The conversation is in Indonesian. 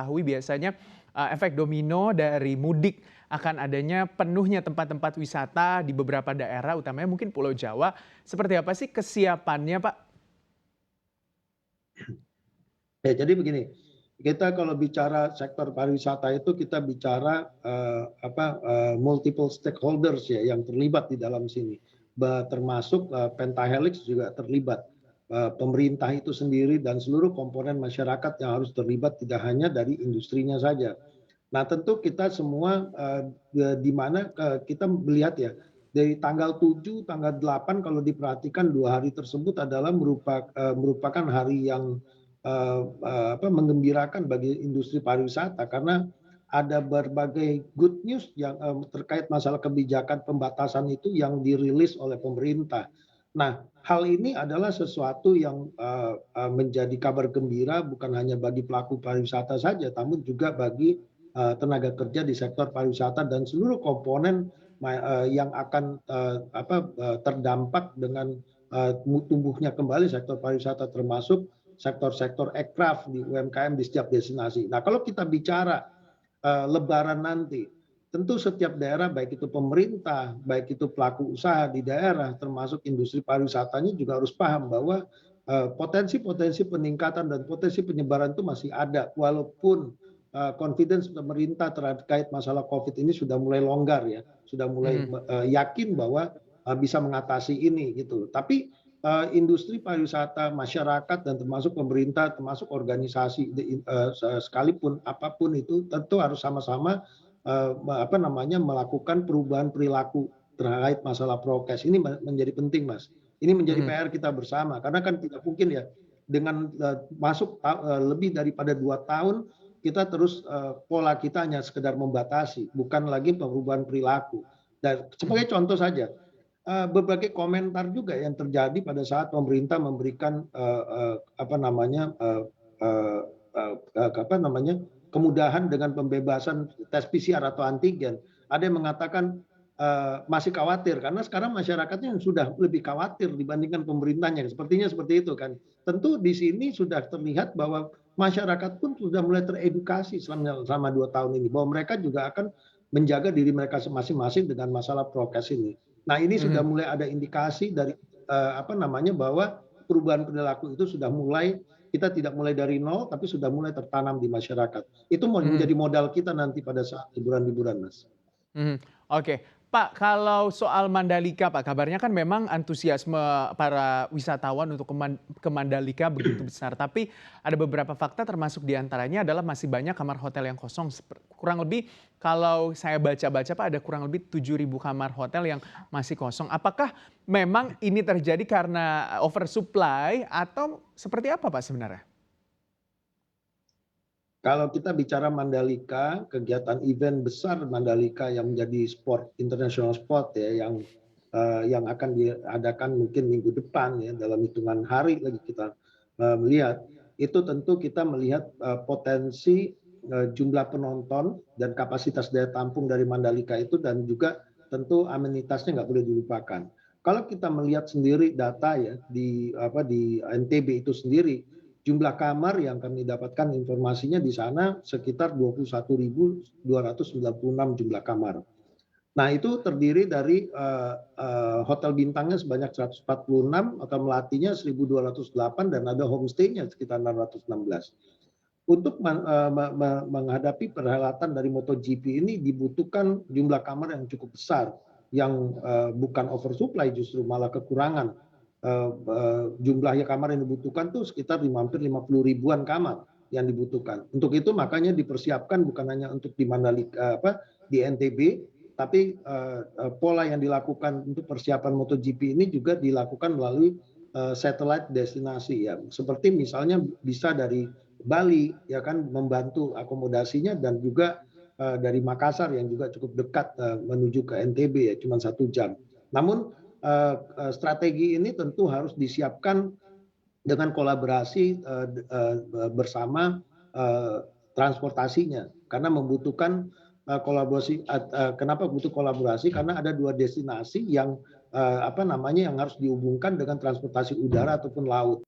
Ketahui biasanya, efek domino dari mudik akan adanya penuhnya tempat-tempat wisata di beberapa daerah, utamanya mungkin Pulau Jawa. Seperti apa sih kesiapannya, Pak? Ya, jadi begini, kita kalau bicara sektor pariwisata itu kita bicara multiple stakeholders ya yang terlibat di dalam sini. Termasuk Pentahelix juga terlibat. Pemerintah itu sendiri dan seluruh komponen masyarakat yang harus terlibat tidak hanya dari industrinya saja. Nah, tentu kita semua di mana kita melihat ya dari tanggal 7, tanggal 8 kalau diperhatikan 2 hari tersebut adalah merupakan hari yang menggembirakan bagi industri pariwisata karena ada berbagai good news yang terkait masalah kebijakan pembatasan itu yang dirilis oleh pemerintah. Nah, hal ini adalah sesuatu yang menjadi kabar gembira bukan hanya bagi pelaku pariwisata saja, namun juga bagi tenaga kerja di sektor pariwisata dan seluruh komponen yang akan terdampak dengan tumbuhnya kembali sektor pariwisata termasuk sektor-sektor aircraft di UMKM di setiap destinasi. Nah, kalau kita bicara Lebaran nanti, tentu setiap daerah baik itu pemerintah, baik itu pelaku usaha di daerah, termasuk industri pariwisatanya juga harus paham bahwa potensi-potensi peningkatan dan potensi penyebaran itu masih ada, walaupun confidence pemerintah terkait masalah COVID ini sudah mulai longgar ya, sudah mulai Mhm. yakin bahwa bisa mengatasi ini gitu. Tapi industri pariwisata, masyarakat dan termasuk pemerintah, termasuk organisasi sekalipun apapun itu tentu harus sama-sama melakukan perubahan perilaku terkait masalah prokes. Ini menjadi penting, Mas. Ini menjadi Mhm. PR kita bersama karena kan tidak mungkin ya dengan masuk lebih daripada 2 tahun kita terus pola kita hanya sekedar membatasi, bukan lagi perubahan perilaku. Dan Mhm. sebagai contoh saja, berbagai komentar juga yang terjadi pada saat pemerintah memberikan kemudahan dengan pembebasan tes PCR atau antigen. Ada yang mengatakan masih khawatir karena sekarang masyarakatnya yang sudah lebih khawatir dibandingkan pemerintahnya. Sepertinya seperti itu kan. Tentu di sini sudah terlihat bahwa masyarakat pun sudah mulai teredukasi selama 2 tahun ini bahwa mereka juga akan menjaga diri mereka masing-masing dengan masalah prokes ini. Nah, ini sudah Mhm. mulai ada indikasi dari bahwa perubahan perilaku itu sudah mulai, kita tidak mulai dari nol tapi sudah mulai tertanam di masyarakat. Itu Mhm. menjadi modal kita nanti pada saat liburan-liburan, Mas. Mhm. Oke. Pak, kalau soal Mandalika, Pak, kabarnya kan memang antusiasme para wisatawan untuk ke Mandalika begitu besar. Tapi ada beberapa fakta termasuk diantaranya adalah masih banyak kamar hotel yang kosong. Kurang lebih kalau saya baca-baca, Pak, ada kurang lebih 7.000 kamar hotel yang masih kosong. Apakah memang ini terjadi karena oversupply atau seperti apa, Pak, sebenarnya? Kalau kita bicara Mandalika, kegiatan event besar Mandalika yang menjadi sport international sport ya yang akan diadakan mungkin minggu depan ya dalam hitungan hari lagi kita melihat itu tentu kita melihat potensi jumlah penonton dan kapasitas daya tampung dari Mandalika itu dan juga tentu amenitasnya nggak boleh dilupakan. Kalau kita melihat sendiri data ya di NTB itu sendiri jumlah kamar yang kami dapatkan informasinya di sana sekitar 21.296 jumlah kamar. Nah, itu terdiri dari hotel bintangnya sebanyak 146, hotel melatinya 1.208 dan ada homestay-nya sekitar 616. Untuk menghadapi perhelatan dari MotoGP ini dibutuhkan jumlah kamar yang cukup besar, yang bukan oversupply justru malah kekurangan. Jumlahnya kamar yang dibutuhkan tuh sekitar hampir 50 ribuan kamar yang dibutuhkan. Untuk itu makanya dipersiapkan bukan hanya untuk di Mandalika di NTB, tapi pola yang dilakukan untuk persiapan MotoGP ini juga dilakukan melalui satellite destinasi ya. Seperti misalnya bisa dari Bali ya kan membantu akomodasinya dan juga dari Makassar yang juga cukup dekat menuju ke NTB ya cuma 1 jam. Namun strategi ini tentu harus disiapkan dengan kolaborasi bersama transportasinya karena membutuhkan kolaborasi. Kenapa butuh kolaborasi? Karena ada 2 destinasi yang yang harus dihubungkan dengan transportasi udara ataupun laut.